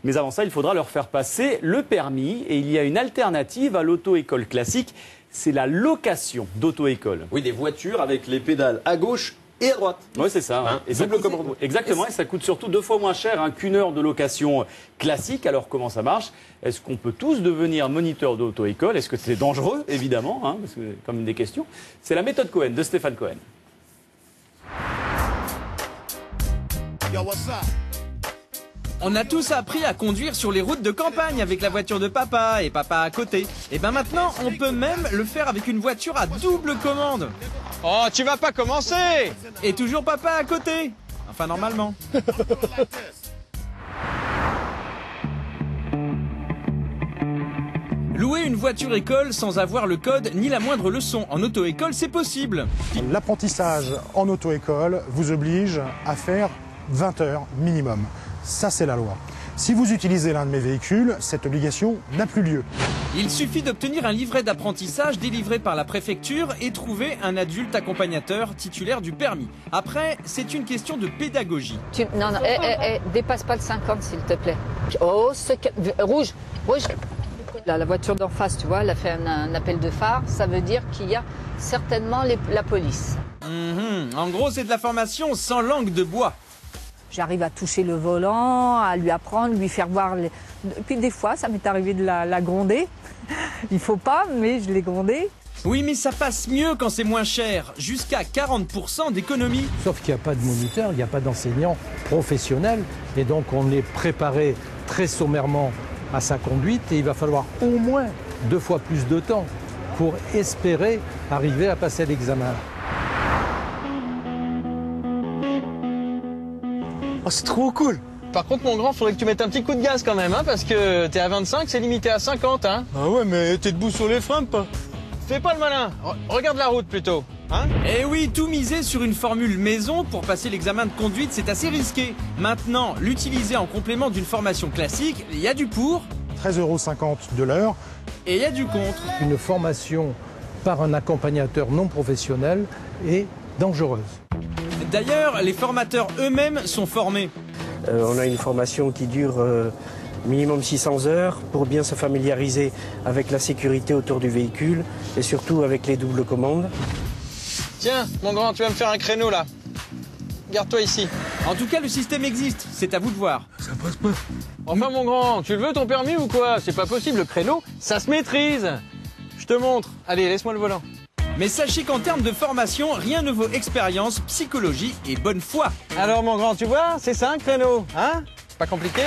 Mais avant ça, il faudra leur faire passer le permis. Et il y a une alternative à l'auto-école classique, c'est la location d'auto-école. Oui, des voitures avec les pédales à gauche et à droite. Oui, c'est ça. Hein, et double commande. Exactement, et ça coûte surtout 2 fois moins cher qu'une heure de location classique. Alors comment ça marche? Est-ce qu'on peut tous devenir moniteur d'auto-école? Est-ce que c'est dangereux? Évidemment, hein, parce que c'est comme des questions. C'est la méthode Cohen de Stéphane Cohen. Yo, what's up? On a tous appris à conduire sur les routes de campagne avec la voiture de papa et papa à côté. Et ben maintenant, on peut même le faire avec une voiture à double commande. Oh, tu vas pas commencer! Et toujours papa à côté. Enfin, normalement. Louer une voiture école sans avoir le code ni la moindre leçon en auto-école, c'est possible. L'apprentissage en auto-école vous oblige à faire 20 heures minimum. Ça, c'est la loi. Si vous utilisez l'un de mes véhicules, cette obligation n'a plus lieu. Il suffit d'obtenir un livret d'apprentissage délivré par la préfecture et trouver un adulte accompagnateur titulaire du permis. Après, c'est une question de pédagogie. Non, dépasse pas le 50 s'il te plaît. Oh, rouge. Là, la voiture d'en face, tu vois, elle a fait un appel de phare. Ça veut dire qu'il y a certainement la police. En gros, c'est de la formation sans langue de bois. J'arrive à toucher le volant, à lui apprendre, lui faire voir. Puis des fois, ça m'est arrivé de la gronder. Il faut pas, mais je l'ai grondée. Oui, mais ça passe mieux quand c'est moins cher. Jusqu'à 40% d'économie. Sauf qu'il n'y a pas de moniteur, il n'y a pas d'enseignant professionnel. Et donc, on est préparé très sommairement à sa conduite. Et il va falloir au moins 2 fois plus de temps pour espérer arriver à passer l'examen. Oh, c'est trop cool! Par contre, mon grand, faudrait que tu mettes un petit coup de gaz quand même, hein, parce que t'es à 25, c'est limité à 50, hein. Ah ouais, mais t'es debout sur les freins, pas? Fais pas le malin, regarde la route plutôt, hein. Eh oui, tout miser sur une formule maison pour passer l'examen de conduite, c'est assez risqué. Maintenant, l'utiliser en complément d'une formation classique, il y a du pour. 13,50 € de l'heure. Et il y a du contre. Une formation par un accompagnateur non professionnel est dangereuse. D'ailleurs, les formateurs eux-mêmes sont formés. On a une formation qui dure minimum 600 heures pour bien se familiariser avec la sécurité autour du véhicule et surtout avec les doubles commandes. Tiens, mon grand, tu vas me faire un créneau là. Garde-toi ici. En tout cas, le système existe, c'est à vous de voir. Ça passe pas. Enfin, mon grand, tu le veux ton permis ou quoi? C'est pas possible, le créneau, ça se maîtrise. Je te montre. Allez, laisse-moi le volant. Mais sachez qu'en termes de formation, rien ne vaut expérience, psychologie et bonne foi. Alors mon grand, tu vois, c'est ça un créneau, hein? Pas compliqué?